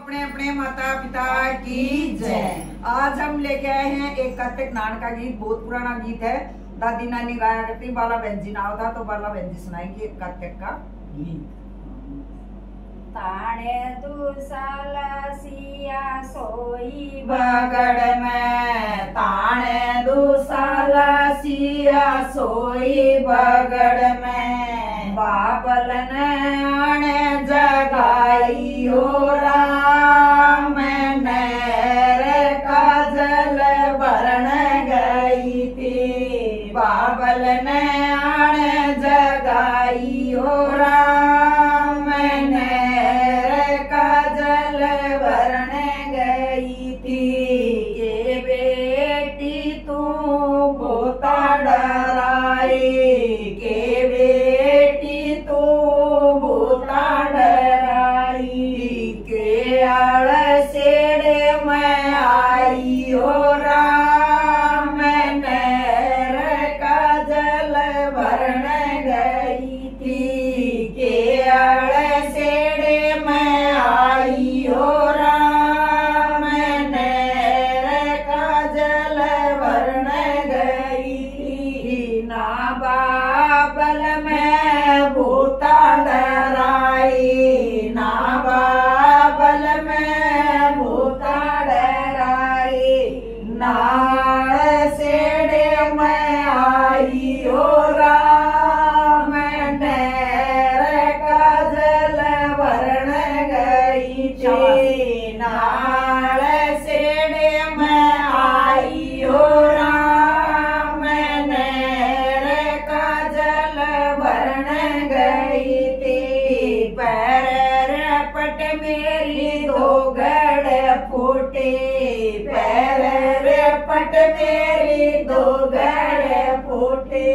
अपने अपने माता पिता की जय। आज हम लेके आए हैं एक कार्तिक नान का गीत। बहुत पुराना गीत है, दादी नानी गाया करती। बाला बहन जी नाम था तो बाला बहन जी सुनाएंगे एक कार्तिक का गीत। ताणे दुसाला सिया सोई बगड़ में, ताणे दुसाला सिया सोई बगड़ में, बाबल ने आने जगाई हो राम, नहर का जल भरण गई थी। बाबल ने आने जगाई हो राम, नहर का जल भरण गई थी। के बेटी तू गोता डराई, के बेटी तू गोता डराई, के आड़ सेड़े में आई हो राम, नहर का जल भरण गई थी। के आड़ सेड़े में आई हो राम, नहर का जल भरण गई थी। ना बाबल में भूता डराई, ना बाबल में भूता डराई, नाड़ सेड़े में आई हो राम, नहर का जल भरण गई थी। नाड़ सेड़े में आई हो राम, नहर का जल भरण गई थी। पैर रपट मेरी दो गड़ फूटे, पैर रपट मेरी दो गड़ फूटे,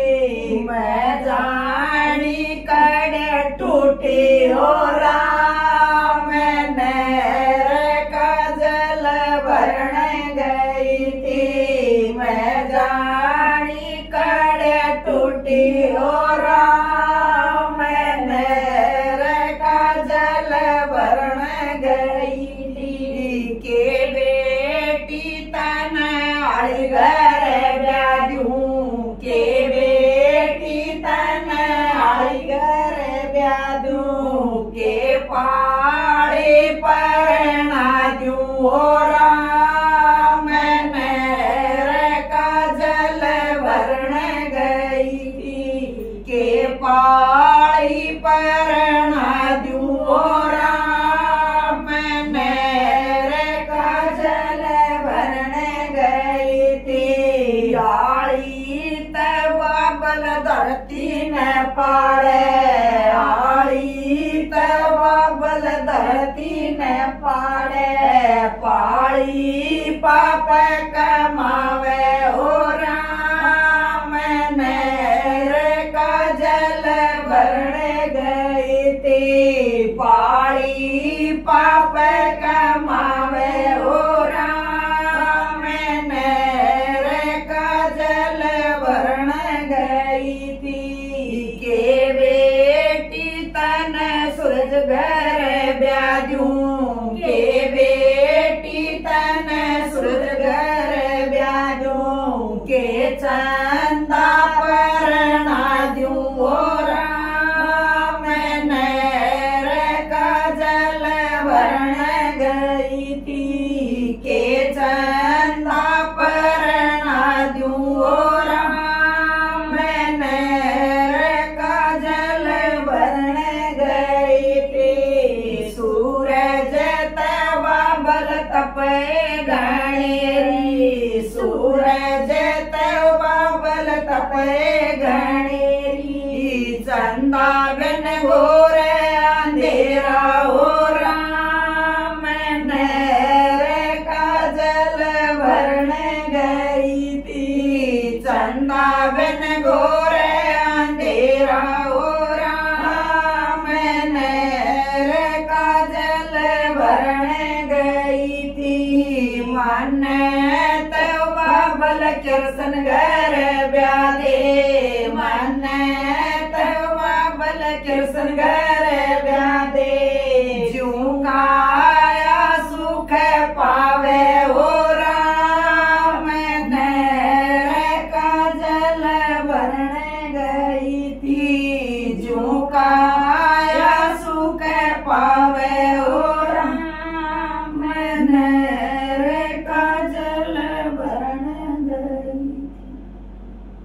मैं जानी कड़ टूटे हो राम, नहर का जल भरण गई थी। मैं जानी कड़ टूटी हो राम, नहर का जल भरण गई थी। के बेटी तन आड़ी घर ब्यादू, के बेटी तन आड़ी घर ब्यादू, के पाड़े परना दू हो राम, नहर का जल भरण गई थी। के पाड़ी परना दू हो राम, नहर का जल भरण गई थी। आड़ी तब बाबल धरती न पाड़े, आड़ी तब बाबल धरती न पाड़े, पाड़ी पाप कमावे हो राम, नहर का जल भरण गई थी। पाड़ी पाप कमावे हो राम, नहर का जल भरण गई थी। के बेटी तन सूरज घर ब्याजू, के बेटी तन सूरज घर ब्याजू, के चंदा परना दू हो राम, नहर का जल भरण गई थी। के चंदा परना दू हो राम, नहर का जल भरण गई थी। सूरज तब बाबल तपे घनेरी, सूरज तब बाबल तपे घनेरी, चंदा बिन घोर अंधेरा हो राम, नहर का जल भरण गई थी। चंदा बिन घोर अंधेरा हो राम, नहर का जल भरण गई थी। मन तब बाबल कृष्ण घर ब्यादे, मन तब बाबल कृष्ण घर ब्यादे, ज्यों काया का